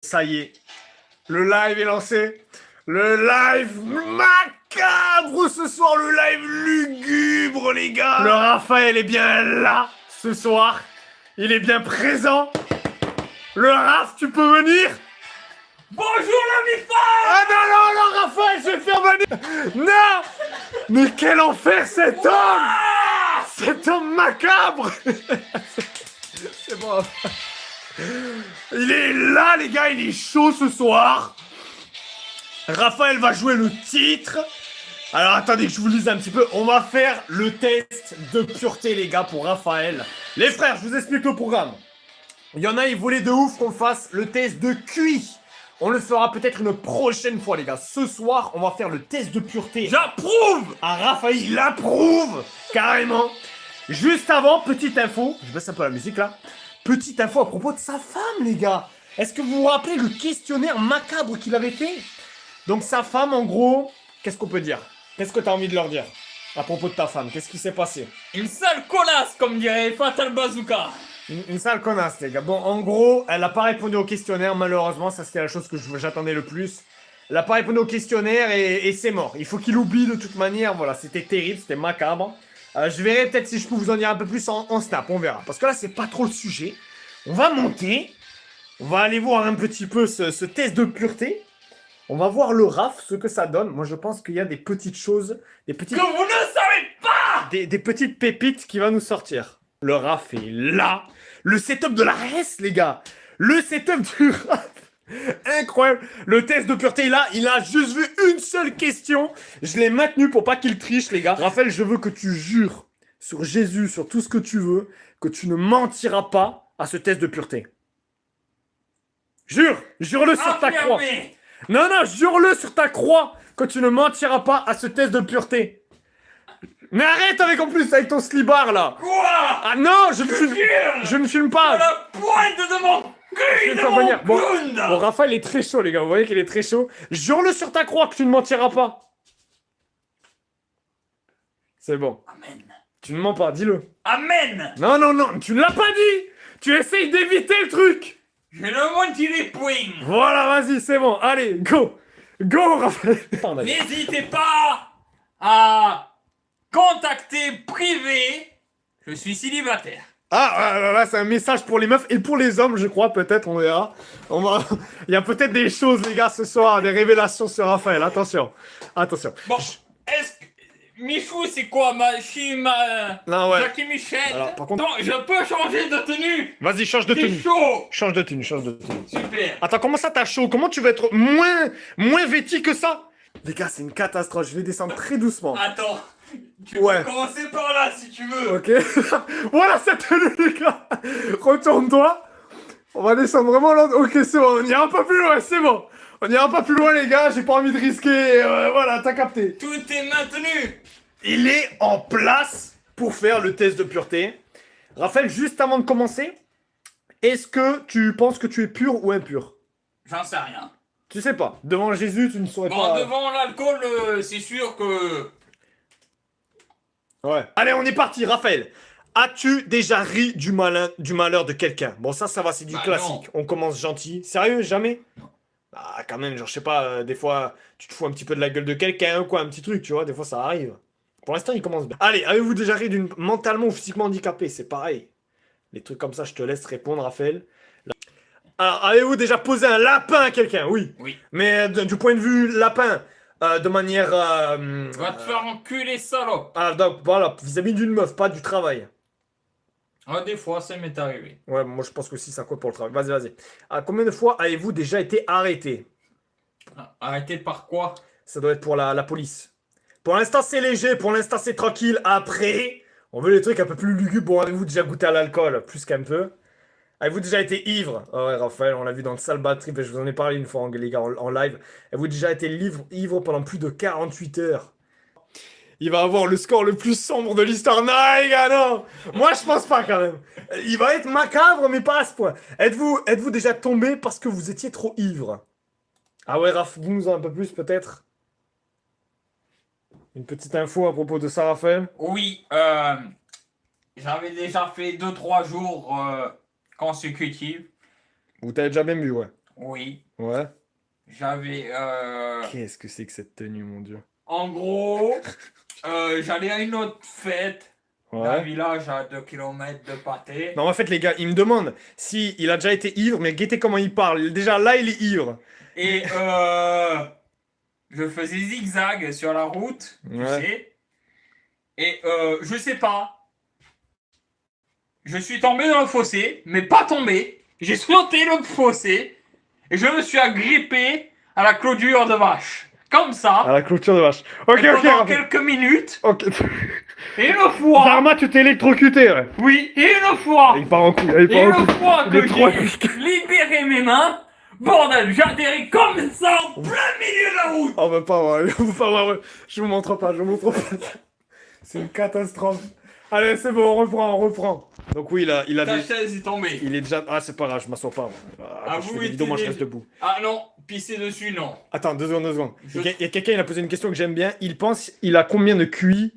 Ça y est, le live est lancé. Le live macabre ce soir, le live lugubre, les gars. Le Raphaël est bien là ce soir. Il est bien présent. Le Raph, tu peux venir? Bonjour la mi-femme. Ah non, Raphaël, je vais faire venir. Non. Mais quel enfer cet homme. Cet homme macabre. C'est bon. Il est là, les gars, il est chaud ce soir. Raphaël va jouer le titre. Alors attendez que je vous lise un petit peu. On va faire le test de pureté, les gars, pour Raphaël. Les frères, je vous explique le programme. Il y en a, ils voulaient de ouf qu'on fasse le test de QI. On le fera peut-être une prochaine fois, les gars. Ce soir, on va faire le test de pureté. J'approuve. Ah, Raphaël, il approuve carrément. Juste avant, petite info. Je baisse un peu la musique, là. Petite info à propos de sa femme, les gars. Est-ce que vous vous rappelez le questionnaire macabre qu'il avait fait? Donc sa femme, en gros, qu'est-ce qu'on peut dire? Qu'est-ce que t'as envie de leur dire à propos de ta femme? Qu'est-ce qui s'est passé? Une sale connasse, comme dirait Fatal Bazooka. Une sale connasse, les gars. Bon, en gros, elle n'a pas répondu au questionnaire, malheureusement. Ça, c'était la chose que j'attendais le plus. Elle n'a pas répondu au questionnaire et c'est mort. Il faut qu'il oublie de toute manière. Voilà, c'était terrible, c'était macabre. Je verrai peut-être si je peux vous en dire un peu plus en snap, on verra. Parce que là, c'est pas trop le sujet. On va monter. On va aller voir un petit peu ce test de pureté. On va voir le RAF, ce que ça donne. Moi, je pense qu'il y a des petites choses, des petites... Que vous ne savez pas. Des petites pépites qui vont nous sortir. Le RAF est là. Le setup de la RS, les gars. Le setup du RAF. Incroyable. Le test de pureté, là, il a juste vu une seule question. Je l'ai maintenu pour pas qu'il triche, les gars. Raphaël, je veux que tu jures sur Jésus, sur tout ce que tu veux, que tu ne mentiras pas à ce test de pureté. Jure. Jure-le sur ta croix. Affirmé. Non, jure-le sur ta croix que tu ne mentiras pas à ce test de pureté. Mais arrête avec en plus avec ton slibard là. Quoi? Ah non, je ne filme À pas. la pointe de mon Je cul vais de faire mon venir. Bon, clown. Raphaël est très chaud les gars, vous voyez qu'il est très chaud. Jure-le sur ta croix que tu ne mentiras pas. C'est bon. Amen. Tu ne mens pas, dis-le. Amen. Non, tu ne l'as pas dit. Tu essayes d'éviter le truc. Je ne mentirai point. Voilà, vas-y, c'est bon. Allez, go. Go, Raphaël. N'hésitez pas à contacter privé. Je suis célibataire. Ah, c'est un message pour les meufs et pour les hommes, je crois, peut-être, on verra. Il y a peut-être des choses, les gars, ce soir, des révélations sur Raphaël, attention. Attention. Bon, est-ce que... Michou, c'est quoi Non, ouais. Jackie Michel. Alors, par contre... Non, je peux changer de tenue. Vas-y, change de C'est tenue. chaud. Change de tenue. Super. Attends, comment ça t'as chaud? Comment tu veux être moins vêtu que ça? Les gars, c'est une catastrophe, je vais descendre très doucement. Attends. Tu Ouais. peux commencer par là si tu veux. Ok. Voilà cette tenue, les gars. Retourne-toi. On va descendre vraiment là. Ok, c'est bon, on ira pas plus loin, c'est bon. On ira pas plus loin, les gars, j'ai pas envie de risquer. Voilà, t'as capté. Tout est maintenu. Il est en place pour faire le test de pureté. Raphaël, juste avant de commencer, est-ce que tu penses que tu es pur ou impur? J'en sais rien. Tu sais pas. Devant Jésus, tu ne saurais Bon, pas. devant l'alcool, c'est sûr que... Ouais. Allez, on est parti, Raphaël. As-tu déjà ri du malheur de quelqu'un? Bon, ça va, c'est du Bah, classique. non. On commence gentil. Sérieux, jamais? Ah, quand même, genre, je sais pas, des fois, tu te fous un petit peu de la gueule de quelqu'un, quoi, un petit truc, tu vois, des fois, ça arrive. Pour l'instant, il commence bien. Allez, avez-vous déjà ri d'une mentalement ou physiquement handicapée? C'est pareil. Les trucs comme ça, je te laisse répondre, Raphaël. Alors, avez-vous déjà posé un lapin à quelqu'un? Oui. Oui. Mais du point de vue lapin, de manière... Va te faire enculer, salope. Ah, donc, voilà, vis-à-vis d'une meuf, pas du travail. Ah, des fois, ça m'est arrivé. Ouais, moi je pense que si ça compte pour le travail. Vas-y. Combien de fois avez-vous déjà été arrêté? Arrêté par quoi? Ça doit être pour la police. Pour l'instant c'est léger, pour l'instant c'est tranquille. Après, on veut les trucs un peu plus lugubres. Bon, avez-vous déjà goûté à l'alcool? Plus qu'un peu. Avez-vous déjà été ivre? Oh ouais, Raphaël, on l'a vu dans le sale bad trip et je vous en ai parlé une fois, les gars, en live. Avez-vous déjà été ivre pendant plus de 48 heures? Il va avoir le score le plus sombre de l'histoire. Non, les gars, non. Moi, je pense pas, quand même. Il va être macabre, mais pas à ce point. Êtes-vous déjà tombé parce que vous étiez trop ivre? Ah ouais, Raph, dis-nous un peu plus, peut-être. Une petite info à propos de ça, Raphaël. Oui, j'avais déjà fait 2-3 jours consécutifs. Vous t'avez déjà même vu, ouais. Oui. Ouais. J'avais... Qu'est-ce que c'est que cette tenue, mon Dieu? En gros, j'allais à une autre fête d'un Ouais. village à 2 kilomètres de Pâté. Non, en fait, les gars, il me demande si il a déjà été ivre, mais guettez comment il parle. Déjà, là, il est ivre. Et je faisais zigzag sur la route, tu Ouais. sais. Et je sais pas. Je suis tombé dans le fossé, mais pas tombé. J'ai sauté le fossé et je me suis agrippé à la clôture de vache. Comme À ça. la clôture de vache. Ok, Et ok, pendant Raphaël. quelques minutes. Ok. Et une fois. Zarma, tu t'es électrocuté, ouais. Oui, et une fois. Il part en couille, il Et part en une couille. fois Il est que trop j'ai libéré mes mains, bordel, j'atterris comme ça en plein milieu de la route. On va pas voir, on va pas voir. Je vous montre pas, je vous montre pas. C'est une catastrophe. Allez, c'est bon, on reprend. Donc oui, il a Ta des... chaise est tombée. Il est déjà... Ah, c'est pas grave, je m'assois pas. Ah, Quand je vous fais des vidéos, moi, je étiez- reste debout. Ah non, pisser dessus, non. Attends, 2 secondes. Je- Il y a quelqu'un, il a posé une question que j'aime bien. Il pense, il a combien de QI?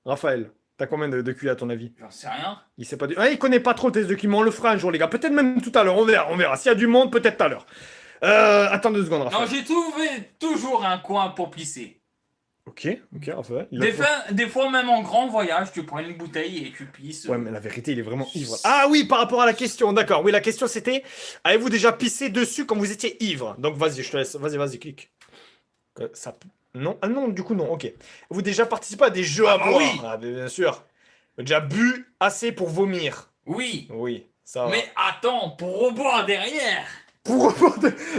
Raphaël, t'as combien de QI à ton avis? J'en sais rien. Il sait pas du... Ah, il connaît pas trop tes documents, on le fera un jour, les gars. Peut-être même tout à l'heure, on verra, on verra. S'il y a du monde, peut-être tout à l'heure. Attends 2 secondes, Non, Raphaël. j'ai trouvé toujours un coin pour pisser. Ok, Raphaël. Il a Des fois, même en grand voyage, tu prends une bouteille et tu pisses. Ouais, mais la vérité, il est vraiment ivre. Ah oui, par rapport à la question, d'accord. Oui, la question c'était, avez-vous déjà pissé dessus quand vous étiez ivre? Donc vas-y, je te laisse. Vas-y, clique. Ça... Non, ah non, du coup non, ok. Vous déjà participé à des jeux à bah boire? oui. Ah, bien sûr. Déjà bu assez pour vomir? Oui. Oui, ça va. Mais attends, pour reboire derrière. Pour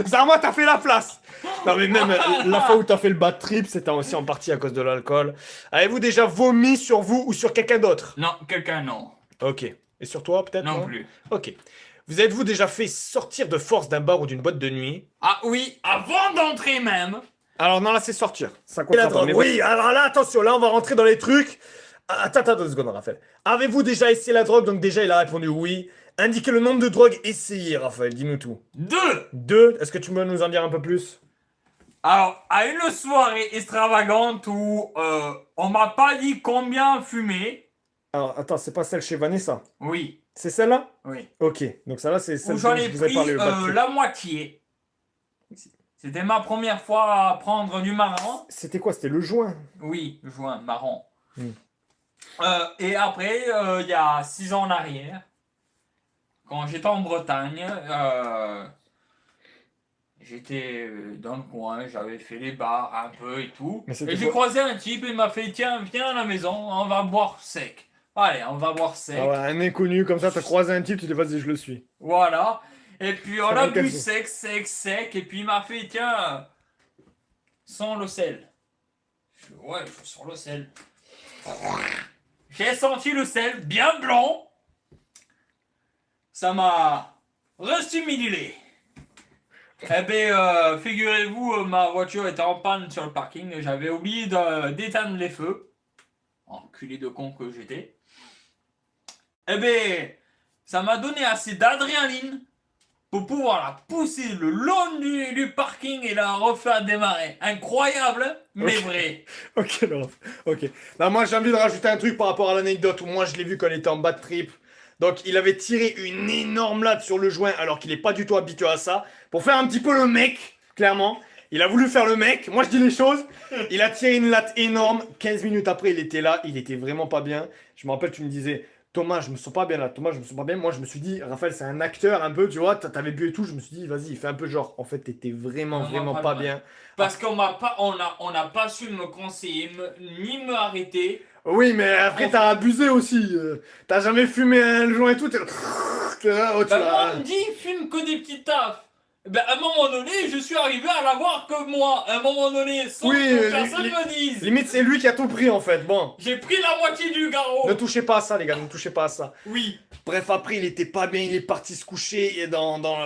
Zarma, t'as fait la place. Non mais même la fois où t'as fait le bad trip, c'était aussi en partie à cause de l'alcool. Avez-vous déjà vomi sur vous ou sur quelqu'un d'autre? Non, quelqu'un non. Ok. Et sur toi peut-être? Non plus. Ok. Vous êtes-vous déjà fait sortir de force d'un bar ou d'une boîte de nuit? Ah oui, avant d'entrer même. Alors non, là c'est sortir. Ça compte la pas, drogue. mais oui, alors là attention, là on va rentrer dans les trucs. Attends 2 secondes, Raphaël. Avez-vous déjà essayé la drogue? Donc déjà il a répondu oui. Indiquez le nombre de drogues essayées, Raphaël, dis-nous tout. 2. 2, est-ce que tu peux nous en dire un peu plus? Alors, à une soirée extravagante où on m'a pas dit combien fumer. Alors attends, c'est pas celle chez Vanessa. Oui, C'est celle-là? oui. Ok, donc celle-là c'est celle Où j'en dont ai je vous ai pris parlé. Le bad trip. la moitié. C'était ma première fois à prendre du marron. C'était quoi? C'était le joint? Oui, joint, marron. Hmm. Et après, il y a 6 ans en arrière, quand j'étais en Bretagne, j'étais dans le coin, j'avais fait les bars un peu et tout. Mais c'était Et j'ai quoi? croisé un type, il m'a fait tiens, viens à la maison, on va boire sec. Allez, on va boire sec. Ah ouais, un inconnu comme ça, t'as croisé un type, tu dis vas-y, je le suis. Voilà. Et puis on Ça a va, bu quel sec. Et puis il m'a fait tiens, sans le sel. Je fais, ouais, je sens le sel. J'ai senti le sel bien blanc. Ça m'a restimulé. Eh ben, figurez-vous, ma voiture était en panne sur le parking et j'avais oublié d'éteindre les feux. Enculé de con que j'étais. Eh ben, ça m'a donné assez d'adrénaline pour pouvoir la pousser le long du parking et la refaire démarrer. Incroyable, mais Ok. vrai. Ok, non. Ok. Là, moi, j'ai envie de rajouter un truc par rapport à l'anecdote où moi, je l'ai vu quand il était en bad trip. Donc, il avait tiré une énorme latte sur le joint alors qu'il est pas du tout habitué à ça. Pour faire un petit peu le mec, clairement. Il a voulu faire le mec. Moi, je dis les choses. Il a tiré une latte énorme. 15 minutes après, il était là. Il était vraiment pas bien. Je me rappelle, tu me disais, Thomas, je me sens pas bien là. Thomas, je me sens pas bien. Moi, je me suis dit, Raphaël, c'est un acteur un peu, tu vois. T'avais bu et tout. Je me suis dit, vas-y, fais un peu genre. En fait, t'étais vraiment, Vraiment vraiment pas pas bien. bien. Parce qu'on m'a pas, on n'a pas su me conseiller, ni me arrêter. Oui, mais après, t'as abusé aussi. T'as jamais fumé un joint et tout. T'es là, oh, tu Ben, moi, l'as- on me dit, fume que des petits tafs. Ben, à un moment donné, je suis arrivé à l'avoir que moi. À un moment donné, sans Oui, que personne li- me dise. Limite, c'est lui qui a tout pris en fait. Bon. J'ai pris la moitié du garrot. Ne touchez pas à ça, les gars. Ne touchez pas à ça. Oui. Bref, après, il était pas bien. Il est parti se coucher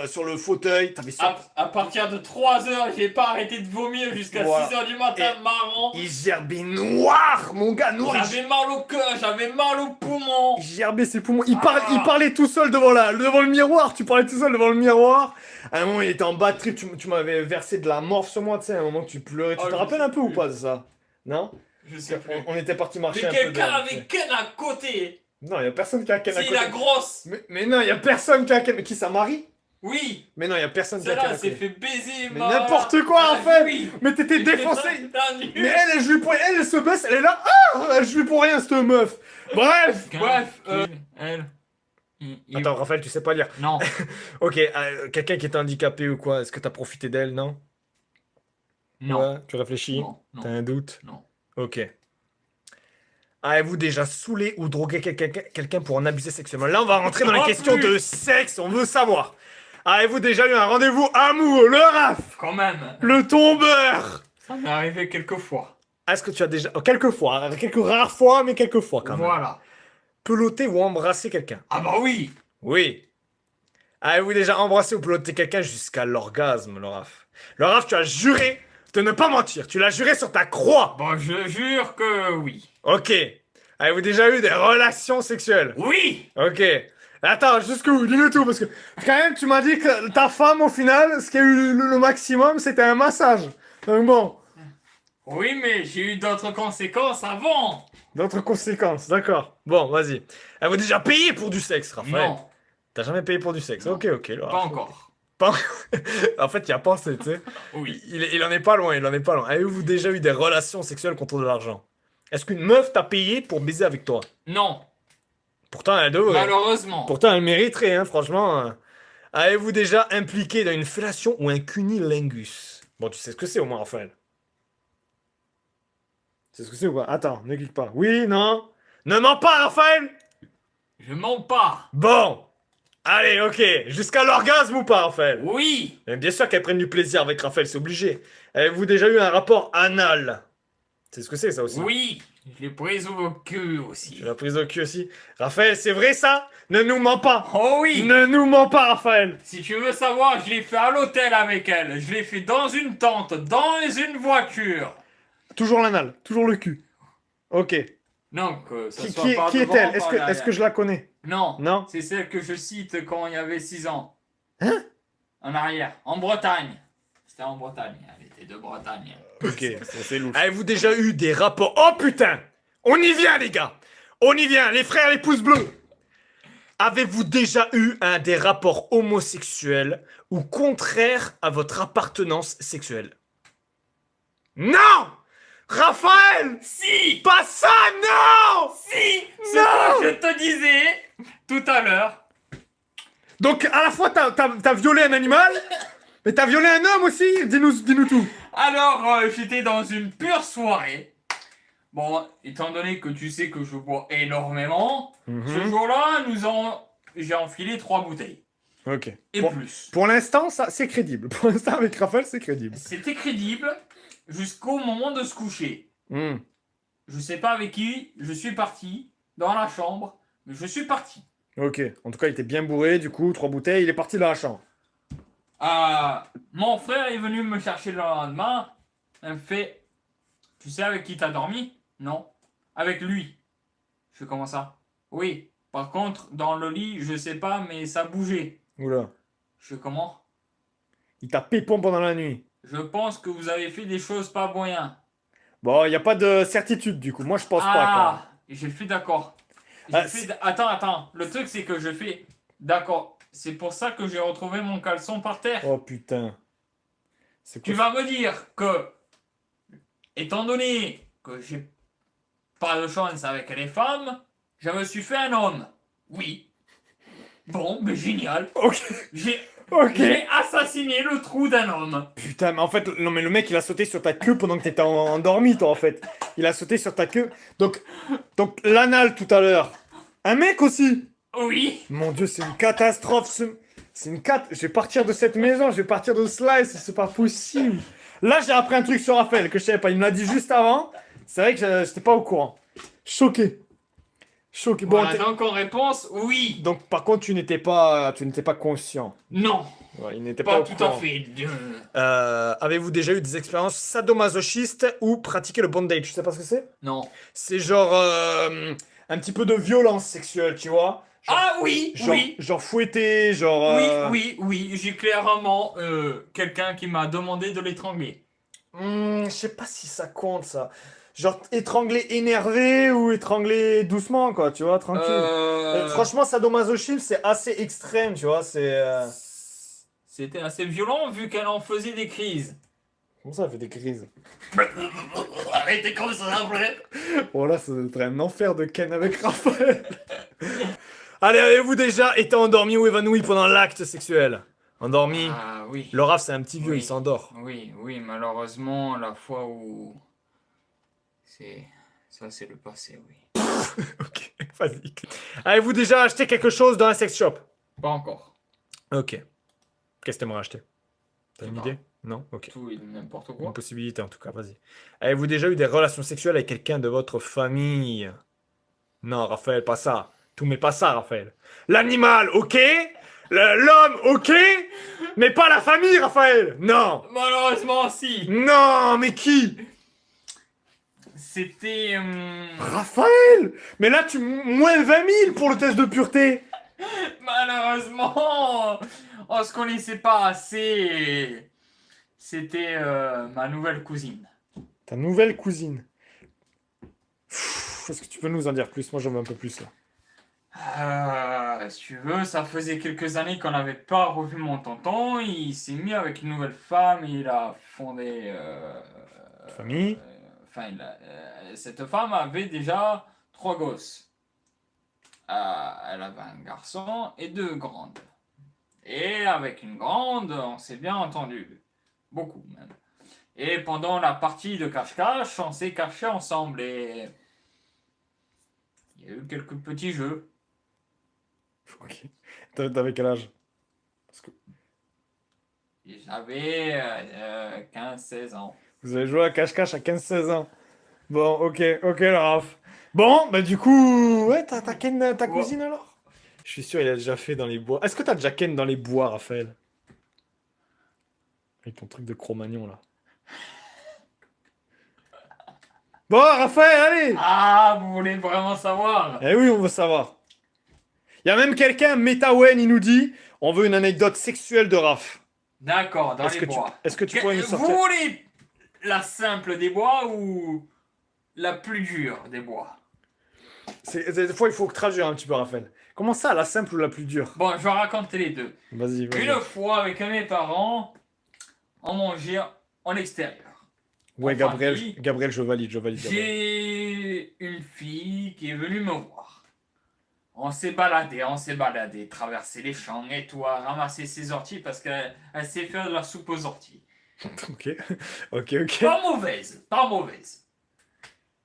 sur le fauteuil. T'avais ça. À partir de 3 heures, j'ai pas arrêté de vomir jusqu'à Voilà. 6 heures du matin, marrant. Il gerbait noir, mon gars, noir. J'avais mal au cœur, j'avais mal aux poumons. Il gerbait ses poumons. Il Ah. parlait tout seul devant le miroir. Tu parlais tout seul devant le miroir. À un moment, il était en bad trip. Tu m'avais versé de la morphe sur moi, tu sais. À un moment, tu pleurais. Tu Oh, te je rappelles sais un peu ou plus. pas de ça? Non? Je sais plus. On était parti marcher Mais un peu. quelqu'un dehors, avec Ken à côté. Non, y a personne qui a Ken à C'est côté. la grosse. Mais non, y a personne qui a Ken. Mais qui ça, Marie? Oui. Mais non, il y a personne qui a Celle-là s'est canapé. fait baiser, Mais ma- n'importe quoi, Ah, Raphaël. oui. Mais t'étais J'étais défoncé. dans le Mais elle joue pour elle, elle se baisse, elle est là. Ah, elle joue pour rien, cette meuf. Bref. Bref, elle. Attends, Raphaël, tu sais pas lire. Non. Ok, quelqu'un qui est handicapé ou quoi, est-ce que t'as profité d'elle, non? Non. Ouais, tu réfléchis? Non. T'as Non. un doute? Non. Ok. Avez-vous déjà saoulé ou drogué quelqu'un pour en abuser sexuellement? Là, on va rentrer dans les Oh, questions plus. de sexe, on veut savoir. Avez-vous déjà eu un rendez-vous amoureux, le raf, Quand même. le tombeur? Ça m'est arrivé quelques fois. Est-ce que tu as déjà... oh, quelques fois, hein, quelques rares fois, mais quelques fois quand même. Voilà. Peloter ou embrasser quelqu'un? Ah bah oui. Oui. Avez-vous déjà embrassé ou peloté quelqu'un jusqu'à l'orgasme, le raf? Le raf, tu as juré de ne pas mentir, tu l'as juré sur ta croix. Bon, je jure que oui. Ok. Avez-vous déjà eu des relations sexuelles? Oui. Ok. Attends, jusqu'où? Dis-le tout, parce que quand même, tu m'as dit que ta femme, au final, ce qui a eu le maximum, c'était un massage. Donc bon, Oui, mais j'ai eu d'autres conséquences avant. d'autres conséquences, d'accord. Bon, vas-y. Avez-vous déjà payé pour du sexe, Raphaël? Non, T'as jamais payé pour du sexe? Non. Ok, ok. le pas Raph. encore. Pas- En fait, il a pensé, tu sais. Oui. Il en est pas loin, il en est pas loin. Avez-vous déjà eu des relations sexuelles contre de l'argent? Est-ce qu'une meuf t'a payé pour baiser avec toi? Non, Pourtant, elle devrait. malheureusement. Pourtant, elle mériterait, hein, franchement. Avez-vous déjà impliqué dans une fellation ou un cunilingus? Bon, tu sais ce que c'est au moins, Raphaël. Tu sais ce que c'est ou pas? Attends, ne clique pas. Oui, non? Ne mens pas, Raphaël! Je mens pas. Bon! Allez, ok. Jusqu'à l'orgasme ou pas, Raphaël? Oui. Mais bien sûr qu'elle prenne du plaisir avec Raphaël, c'est obligé. Avez-vous déjà eu un rapport anal? Tu sais ce que c'est, ça aussi? Oui. Je l'ai prise au cul aussi. Tu l'as prise au cul aussi. Raphaël, c'est vrai ça? Ne nous mens pas! Oh oui. Ne nous mens pas, Raphaël! Si tu veux savoir, je l'ai fait à l'hôtel avec elle. Je l'ai fait dans une tente, dans une voiture. Toujours l'anal, toujours le cul. Ok. Non, que ça Qui, soit qui- par qui devant, est-elle? par Est-ce derrière. que je la connais? Non. Non? C'est celle que je cite quand il y avait 6 ans. Hein? En arrière. En Bretagne. C'était en Bretagne. Elle était de Bretagne. Ok, c'est louche. Avez-vous déjà eu des rapports... Oh putain! On y vient, les gars! On y vient, les frères, les pouces bleus! Avez-vous déjà eu des rapports homosexuels ou contraires à votre appartenance sexuelle? Non! Raphaël! Si. Pas ça, non! Si. C'est Non. ce que je te disais tout à l'heure. Donc, à la fois, t'as violé un animal, mais t'as violé un homme aussi? Dis-nous tout. Alors, j'étais dans une pure soirée. Bon, étant donné que tu sais que je bois énormément, ce jour-là, j'ai enfilé 3 bouteilles. Ok. Et Pour, plus. pour l'instant, ça, c'est crédible. Pour l'instant, avec Raphaël, c'est crédible. C'était crédible jusqu'au moment de se coucher. Hmm. Je sais pas avec qui, je suis parti dans la chambre, mais je suis parti. Ok. En tout cas, il était bien bourré, du coup, 3 bouteilles, il est parti dans la chambre. Mon frère est venu me chercher le lendemain. Il me fait, tu sais avec qui t'as dormi? Non. Avec lui. Je fais comment ça? Oui. Par contre, dans le lit, je sais pas, mais ça bougeait. Oula. Je fais comment? Il t'a pépon pendant la nuit. Je pense que vous avez fait des choses pas moyen. Bon, il n'y a pas de certitude, du coup. Moi, je pense pas, Ah, j'ai fait d'accord. Ah, Attends. Le truc, c'est que je fais d'accord. C'est pour ça que j'ai retrouvé mon caleçon par terre. quand même. Oh, putain. C'est Tu quoi? vas me dire que, étant donné que j'ai pas de chance avec les femmes, je me suis fait un homme. Oui. Bon, mais génial. Ok. J'ai Ok. j'ai assassiné le trou d'un homme. Putain, mais en fait, non, mais le mec, il a sauté sur ta queue pendant que t'étais endormi, toi, en fait. Il a sauté sur ta queue. Donc l'anal tout à l'heure. Un mec aussi. Oui. Mon Dieu, c'est une catastrophe. C'est une Je vais partir de cette maison, je vais partir de Slice, c'est pas possible. Là, j'ai appris un truc sur Raphaël que je savais pas. Il me l'a dit juste avant. C'est vrai que j'étais pas au courant. Choqué. Choqué. Bon, Voilà, donc en réponse, oui. donc, par contre, tu n'étais pas conscient. Non, Ouais, il n'était pas au tout à courant. fait. Avez-vous déjà eu des expériences sadomasochistes ou pratiqué le bondage? Tu sais pas ce que c'est? Non. C'est genre un petit peu de violence sexuelle, tu vois? Genre, Ah oui, oui. genre fouetté, genre. Oui, j'ai clairement quelqu'un qui m'a demandé de l'étrangler. Je sais pas si ça compte ça. Genre étranglé énervé ou étranglé doucement, quoi, tu vois, tranquille. Franchement, sadomasochisme, c'est assez extrême, tu vois, c'est. c'était assez violent vu qu'elle en faisait des crises. Comment ça, elle fait des crises? Arrêtez comme ça, après. Oh là, ça doit être un enfer de Ken avec Raphaël. Allez, avez-vous déjà été endormi ou évanoui pendant l'acte sexuel? Endormi? Ah oui. Le Raph, c'est un petit vieux, Oui. il s'endort. Oui, malheureusement, la fois où... Ça, c'est le passé, oui. Ok, vas-y. Avez-vous déjà acheté quelque chose dans un sex shop? Pas encore. Ok. Qu'est-ce que t'aimerais acheter? T'as une Je sais idée? Non? Ok. Tout et n'importe Une quoi. possibilité en tout cas, vas-y. Avez-vous déjà eu des relations sexuelles avec quelqu'un de votre famille? Non, Raphaël, pas ça. Tout mais pas ça, Raphaël. L'animal, ok? L'homme, ok? Mais pas la famille, Raphaël! Non! Malheureusement, si. Non, mais qui? C'était... Raphaël! Mais là, moins 20 000 pour le test de pureté! Malheureusement, on se connaissait pas assez. Et c'était ma nouvelle cousine. Ta nouvelle cousine. Est-ce que tu peux nous en dire plus? Moi, j'en veux un peu plus là. Si tu veux, ça faisait quelques années qu'on n'avait pas revu mon tonton. Il s'est mis avec une nouvelle femme. Il a fondé. Famille? Enfin, cette femme avait déjà 3 gosses. Elle avait un garçon et 2 grandes. Et avec une grande, on s'est bien entendu. Beaucoup même. Et pendant la partie de cache-cache, on s'est cachés ensemble et il y a eu quelques petits jeux. Ok. T'avais quel âge? Parce que Et j'avais 15-16 ans. vous avez joué à cache-cache à 15-16 ans. Bon, ok, le Raph. Bon, bah du coup, ouais, t'as ken ta cousine alors? Je suis sûr, il a déjà fait dans les bois. Est-ce que t'as déjà ken dans les bois, Raphaël? Avec ton truc de Cro-Magnon là. Bon, Raphaël, allez! Ah, vous voulez vraiment savoir? Eh oui, on veut savoir. Il y a même quelqu'un, Metawen, il nous dit, on veut une anecdote sexuelle de Raph. D'accord, dans les bois. Est-ce que tu pourrais nous sortir? Vous voulez la simple des bois ou la plus dure des bois? Des fois, il faut traduire un petit peu, Raphaël. Comment ça, la simple ou la plus dure? Bon, je vais raconter les deux. Vas-y, vas-y. Une fois, avec mes parents, on mangeait en extérieur. Ouais, en Gabriel, famille. Gabriel, je valide, Gabriel. J'ai une fille qui est venue me voir. On s'est baladé, traversé les champs et tout, à ramasser ses orties parce qu'elle sait faire de la soupe aux orties. Ok, ok. Pas mauvaise, pas mauvaise.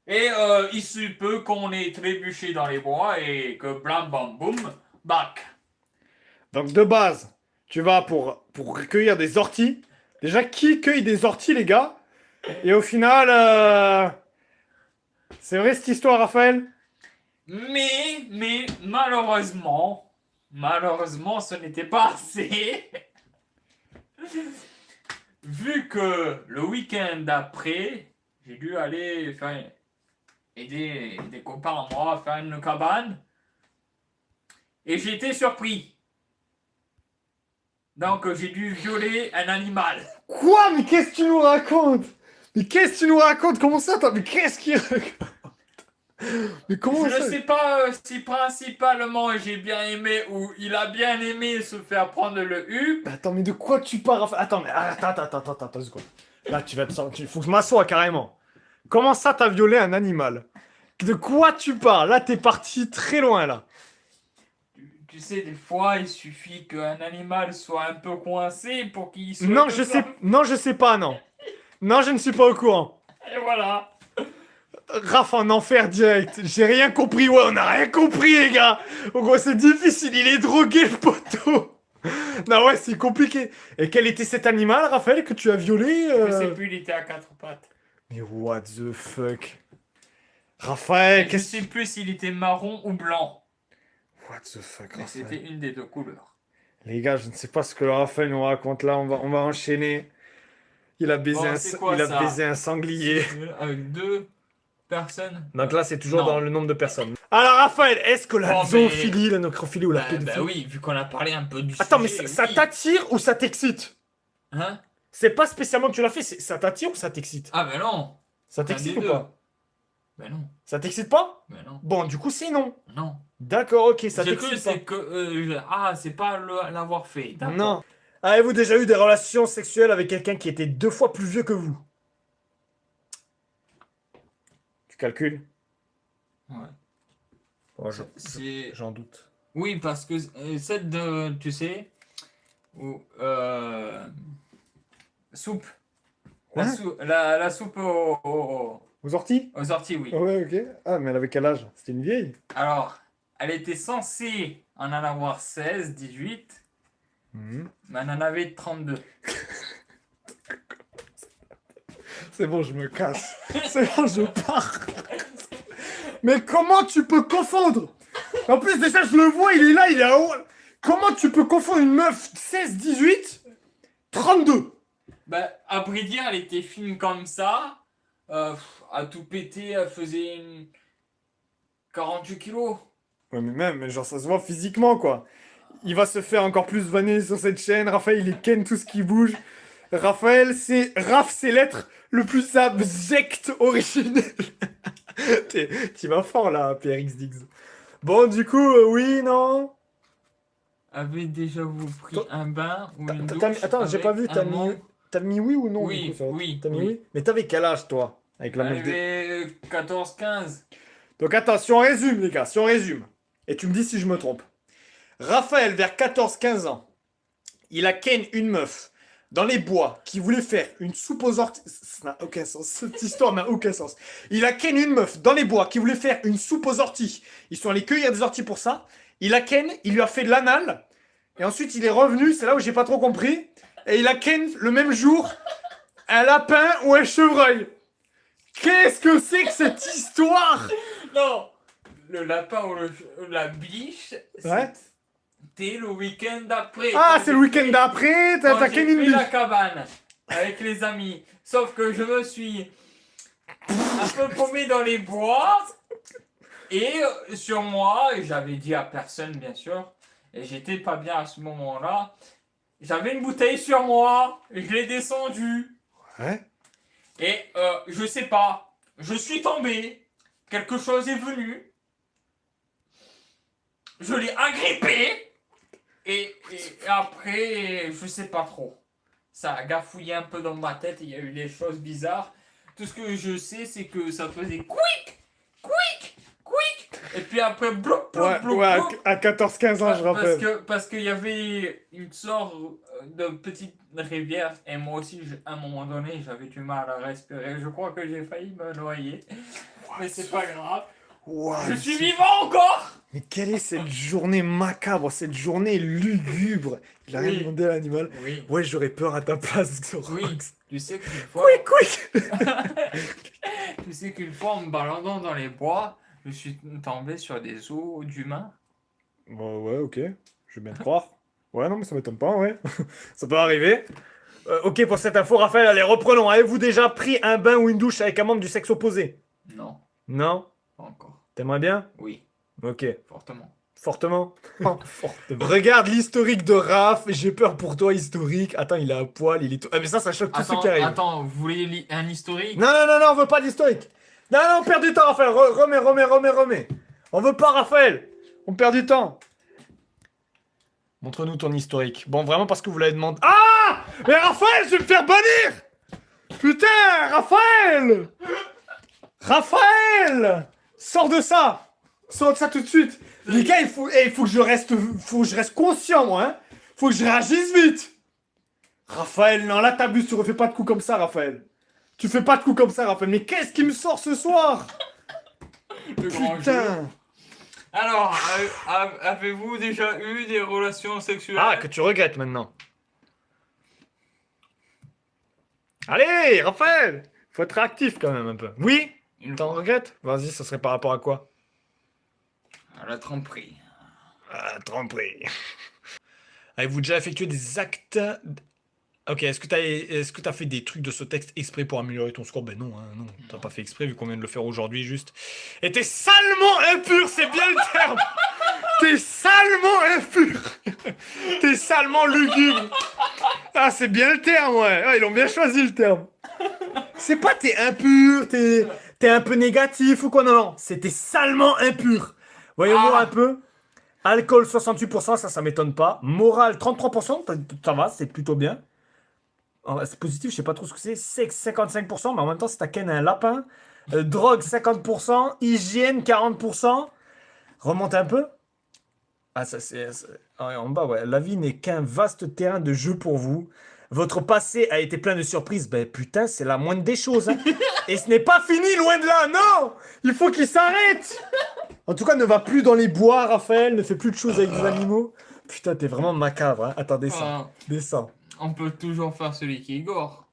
Et il se peut qu'on ait trébuché dans les bois et que blam bam boum, bac. Donc, de base, tu vas pour cueillir des orties. Déjà, qui cueille des orties, les gars? Et au final, c'est vrai cette histoire, Raphaël? Mais malheureusement, ce n'était pas assez. Vu que le week-end d'après, j'ai dû aller aider des copains à moi à faire une cabane. Et j'ai été surpris. Donc j'ai dû violer un animal. Quoi? Mais qu'est-ce que tu nous racontes? Comment ça? Mais qu'est-ce qu'il raconte? Mais comment Je ça? ne sais pas si principalement j'ai bien aimé ou il a bien aimé se faire prendre le U. Attends, mais de quoi tu parles, Raphaël? Attends, mais attends, une seconde. Là, tu vas te sentir. Il faut que je m'assoie carrément. Comment ça, t'as violé un animal? De quoi tu parles? Là, t'es parti très loin, là. Tu sais, des fois, il suffit qu'un animal soit un peu coincé pour qu'il soit... Non, je sais pas, non. Non, je ne suis pas au courant. Et voilà. Raph en enfer direct. J'ai rien compris. Ouais, on a rien compris, les gars. En gros, c'est difficile. Il est drogué, le poteau. Non, ouais, c'est compliqué. Et quel était cet animal, Raphaël, que tu as violé Je sais plus, il était à 4 pattes. Mais what the fuck? Raphaël, Je sais plus s'il était marron ou blanc. What the fuck, Mais Raphaël? c'était une des deux couleurs. Les gars, je ne sais pas ce que le Raphaël nous raconte là. On va enchaîner. Il a baisé, Bon, c'est quoi, ça? baisé un sanglier. Avec 2 personnes. Donc là, c'est toujours Non. dans le nombre de personnes. Alors, Raphaël, est-ce que la Oh, mais- zoophilie, la necrophilie ou la pédophilie... Bah oui, vu qu'on a parlé un peu du Attends, mais sujet, ça oui. t'attire ou ça t'excite? Hein? C'est pas spécialement que tu l'as fait, ça t'attire ou ça t'excite? Ah bah non. Ça Un t'excite des ou deux. pas? Bah non. Ça t'excite pas? Bah non. Bon, du coup, c'est non. Non. D'accord, ok, ça J'ai cru t'excite c'est pas. que... ah, c'est pas l'avoir fait. D'accord. Non. Avez-vous déjà eu des relations sexuelles avec quelqu'un qui était 2 fois plus vieux que vous? Tu calcules? Ouais. Oh, C'est... j'en doute. Oui, parce que cette de, tu sais, ou soupe, Hein? la soupe Aux orties? aux orties, oui. Ouais, ok. Ah, mais elle avait quel âge? C'était une vieille? Alors, elle était censée en avoir 16, 18, Mhm. mais elle en avait 32. C'est bon, je me casse. C'est bon, je pars. Mais comment tu peux confondre? En plus, déjà, je le vois, il est là, il est à haut. Comment tu peux confondre une meuf 16, 18, 32? Bah, à vrai dire, elle était fine comme ça, à tout péter, elle faisait 48 kilos. Ouais, mais même, genre, ça se voit physiquement, quoi. Il va se faire encore plus vanner sur cette chaîne. Raphaël, il est ken tout ce qui bouge. Raphaël, c'est l'être le plus abject originel. Tu vas fort, là, PRX Diggs. Bon, du coup, oui, non? Avez déjà vous pris Toi- un bain ou une douche Attends, j'ai pas vu, avec un membre? t'as mis oui ou non, Oui, du coup, sur- oui, T'as mis oui. oui? Mais t'avais quel âge, toi? Avec la meuf Elle de... avait 14-15. Donc, attends, si on résume, les gars, si on résume, et tu me dis si je me trompe. Raphaël, vers 14, 15 ans, il a ken une meuf dans les bois qui voulait faire une soupe aux orties. Ça n'a aucun sens. Cette histoire n'a aucun sens. Il a ken une meuf dans les bois qui voulait faire une soupe aux orties. Ils sont allés cueillir des orties pour ça. Il a ken, il lui a fait de l'anal. Et ensuite, il est revenu. C'est là où j'ai pas trop compris. Et il a ken le même jour un lapin ou un chevreuil. Qu'est-ce que c'est que cette histoire? Non, le lapin ou la biche, Ouais. c'était le week-end d'après. Ah, Quand c'est le j'ai week-end fait- d'après. quand T'as j'ai ken une fait la biche. cabane avec les amis. Sauf que je me suis un peu paumé dans les bois. Et sur moi, et j'avais dit à personne bien sûr, et j'étais pas bien à ce moment-là, j'avais une bouteille sur moi, et je l'ai descendue. Ouais. Et je sais pas, je suis tombé, quelque chose est venu, je l'ai agrippé, et après, je sais pas trop. Ça a gafouillé un peu dans ma tête, il y a eu des choses bizarres. Tout ce que je sais, c'est que ça faisait quick, quick, quick, et puis après, bloc, bloc, Ouais, bloc, ouais, bloc. à 14, 15 ans, je rappelle. Parce qu'il y avait une sorte de petite rivière et moi aussi à un moment donné j'avais du mal à respirer. Je crois que j'ai failli me noyer. Mais c'est pas grave. Ouah, Je suis vivant encore. mais quelle est cette journée macabre, cette journée lugubre? Il a rien Oui. demandé à l'animal. Oui. Ouais, j'aurais peur à ta place, Oui. Xorox. Tu sais qu'une fois, Quick, quick! tu sais qu'une fois en me baladant dans les bois, je suis tombé sur des os d'humains. Bon, ouais, ok. Je veux bien te croire. Ouais, non, mais ça m'étonne pas, ouais. Ça peut arriver. Ok, pour cette info, Raphaël, allez, reprenons. Avez-vous déjà pris un bain ou une douche avec un membre du sexe opposé? Non, Non? pas encore. T'aimerais bien? Oui, Ok. fortement. Fortement? Regarde l'historique de Raph. J'ai peur pour toi, historique. Attends, il a un poil, il est tout... Ah, mais ça choque tous ceux Attends, qui arrivent. attends, vous voulez un historique? Non, non, non, non, on veut pas d'historique. Non, non, on perd du temps, Raphaël. Remets. On veut pas, Raphaël. On perd du temps. Montre-nous ton historique. Bon, vraiment parce que vous l'avez demandé. Ah! Mais Raphaël, je vais me faire bannir! Putain, Raphaël! Raphaël! Sors de ça! Sors de ça tout de suite. Les gars, il faut que je reste conscient, moi. Hein. Faut que je réagisse vite. Raphaël, non, là t'abuses, tu refais pas de coups comme ça, Raphaël. Tu fais pas de coups comme ça, Raphaël. Mais qu'est-ce qui me sort ce soir? Le grand jeu. Putain! Alors, avez-vous déjà eu des relations sexuelles? Ah, que tu regrettes maintenant. Allez, Raphaël! Faut être réactif quand même un peu. Oui? Une T'en fois. regrettes? Vas-y, ça serait par rapport à quoi? À la tromperie. Ah, tromperie. Avez-vous déjà effectué des actes... Ok, est-ce que t'as fait des trucs de ce texte exprès pour améliorer ton score? Ben non, hein, non, t'as pas fait exprès vu qu'on vient de le faire aujourd'hui juste. Et t'es salement impur, c'est bien le terme. T'es salement impur. T'es salement lugubre. Ah, c'est bien le terme, ouais. Ah, ils ont bien choisi le terme. C'est pas t'es impur, t'es un peu négatif ou quoi, non, non. C'est t'es salement impur. Voyez-moi Ah. un peu. Alcool 68%, ça m'étonne pas. Morale 33%, ça va, c'est plutôt bien. C'est positif, je sais pas trop ce que c'est. Sexe 55%, mais en même temps, c'est ta ken un lapin. Drogue 50%, hygiène 40%. Remonte un peu. Ah, ouais, en bas, ouais. La vie n'est qu'un vaste terrain de jeu pour vous. Votre passé a été plein de surprises. Ben putain, c'est la moindre des choses, hein. Et ce n'est pas fini, loin de là, non! Il faut qu'il s'arrête! En tout cas, ne va plus dans les bois, Raphaël. Ne fais plus de choses avec des animaux. Putain, t'es vraiment macabre, hein. Attends, descends. Ah, Descends. on peut toujours faire celui qui est gore.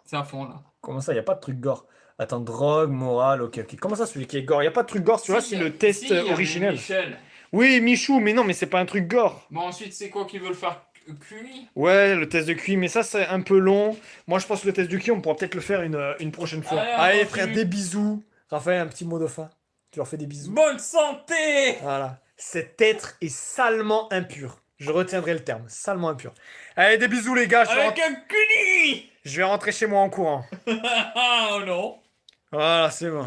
C'est à fond là. Comment ça, y a pas de truc gore? Attends, drogue, morale, ok, ok. Comment ça, celui qui est gore? Y a pas de truc gore, tu vois, c'est le test Si, il y avait originel. Michel. Oui, Michou, mais non, mais c'est pas un truc gore. Bon, ensuite, c'est quoi qui veut le faire QI? Ouais, le test de QI, mais ça, c'est un peu long. Moi, je pense que le test de QI, on pourra peut-être le faire une prochaine fois. Allez, on Allez, continue. frère, des bisous. Raphaël, un petit mot de fin. Tu leur fais des bisous. Bonne santé! Voilà. Cet être est salement impur. Je retiendrai le terme, salement impur. Allez, des bisous, les gars. Avec un QI! Je vais rentrer chez moi en courant. Oh non! Voilà, c'est bon.